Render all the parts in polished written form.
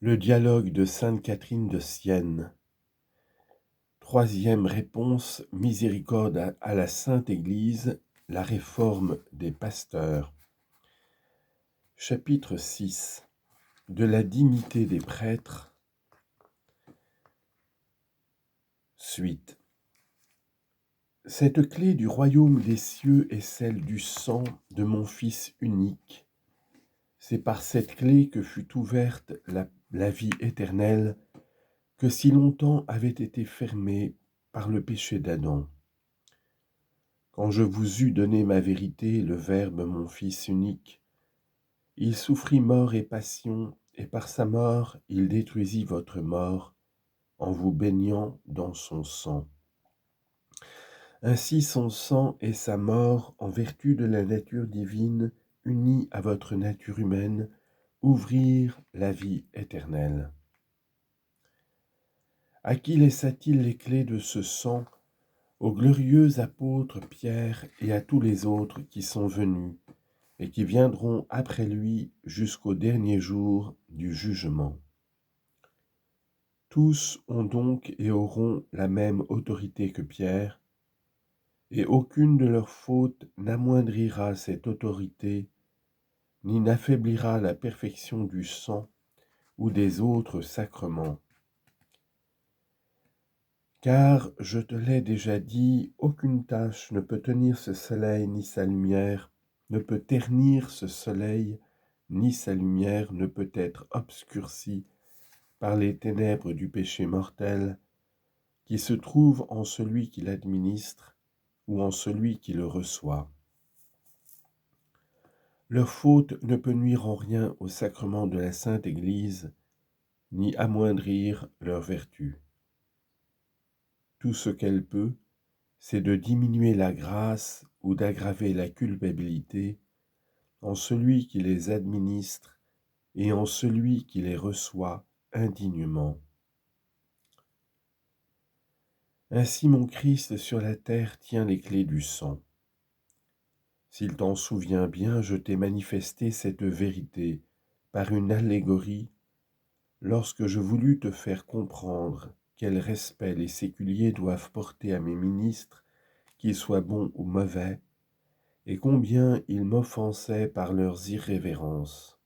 Le dialogue de sainte Catherine de Sienne. Troisième réponse, miséricorde à la Sainte Église, la réforme des pasteurs. Chapitre 6. De la dignité des prêtres. Suite. Cette clé du royaume des cieux est celle du sang de mon Fils unique. C'est par cette clé que fut ouverte la vie éternelle, que si longtemps avait été fermée par le péché d'Adam. Quand je vous eus donné ma vérité, le Verbe, mon Fils unique, il souffrit mort et passion, et par sa mort il détruisit votre mort, en vous baignant dans son sang. Ainsi son sang et sa mort, en vertu de la nature divine, unis à votre nature humaine, ouvrirent la vie éternelle. À qui laissa-t-il les clés de ce sang? Au glorieux apôtre Pierre et à tous les autres qui sont venus et qui viendront après lui jusqu'au dernier jour du jugement. Tous ont donc et auront la même autorité que Pierre, et aucune de leurs fautes n'amoindrira cette autorité, ni n'affaiblira la perfection du sang ou des autres sacrements. Car, je te l'ai déjà dit, aucune tache ne peut tenir ce soleil ni sa lumière, ne peut ternir ce soleil, ni sa lumière ne peut être obscurcie par les ténèbres du péché mortel qui se trouve en celui qui l'administre ou en celui qui le reçoit. Leur faute ne peut nuire en rien au sacrement de la Sainte Église, ni amoindrir leur vertu. Tout ce qu'elle peut, c'est de diminuer la grâce ou d'aggraver la culpabilité en celui qui les administre et en celui qui les reçoit indignement. Ainsi mon Christ sur la terre tient les clés du sang. S'il t'en souvient bien, je t'ai manifesté cette vérité par une allégorie lorsque je voulus te faire comprendre quel respect les séculiers doivent porter à mes ministres, qu'ils soient bons ou mauvais, et combien ils m'offensaient par leurs irrévérences.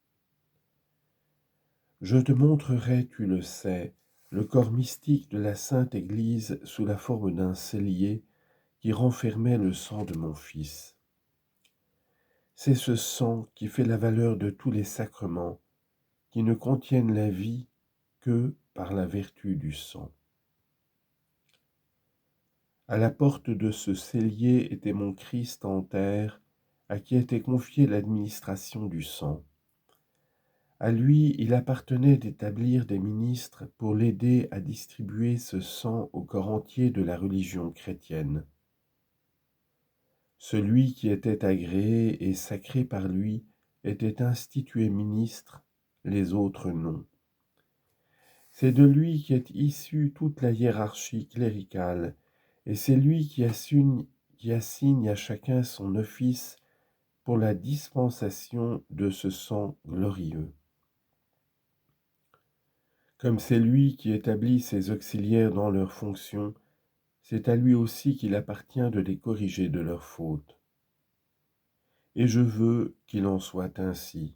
Je te montrerai, tu le sais, le corps mystique de la Sainte Église sous la forme d'un cellier qui renfermait le sang de mon Fils. C'est ce sang qui fait la valeur de tous les sacrements, qui ne contiennent la vie que par la vertu du sang. À la porte de ce cellier était mon Christ en terre, à qui était confiée l'administration du sang. À lui, il appartenait d'établir des ministres pour l'aider à distribuer ce sang au corps entier de la religion chrétienne. Celui qui était agréé et sacré par lui était institué ministre, les autres non. C'est de lui qu'est issue toute la hiérarchie cléricale, et c'est lui qui assigne à chacun son office pour la dispensation de ce sang glorieux. Comme c'est lui qui établit ses auxiliaires dans leurs fonctions, c'est à lui aussi qu'il appartient de les corriger de leurs fautes. Et je veux qu'il en soit ainsi.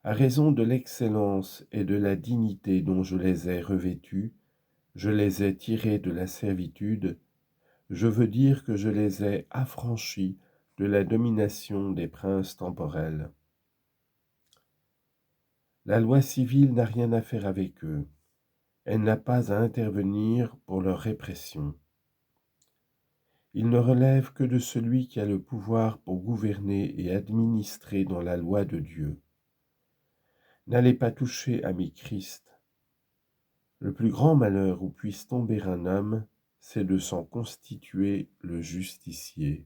À raison de l'excellence et de la dignité dont je les ai revêtus, je les ai tirés de la servitude, je veux dire que je les ai affranchis de la domination des princes temporels. La loi civile n'a rien à faire avec eux. Elle n'a pas à intervenir pour leur répression. Il ne relève que de celui qui a le pouvoir pour gouverner et administrer dans la loi de Dieu. N'allez pas toucher à mes Christ. Le plus grand malheur où puisse tomber un homme, c'est de s'en constituer le justicier.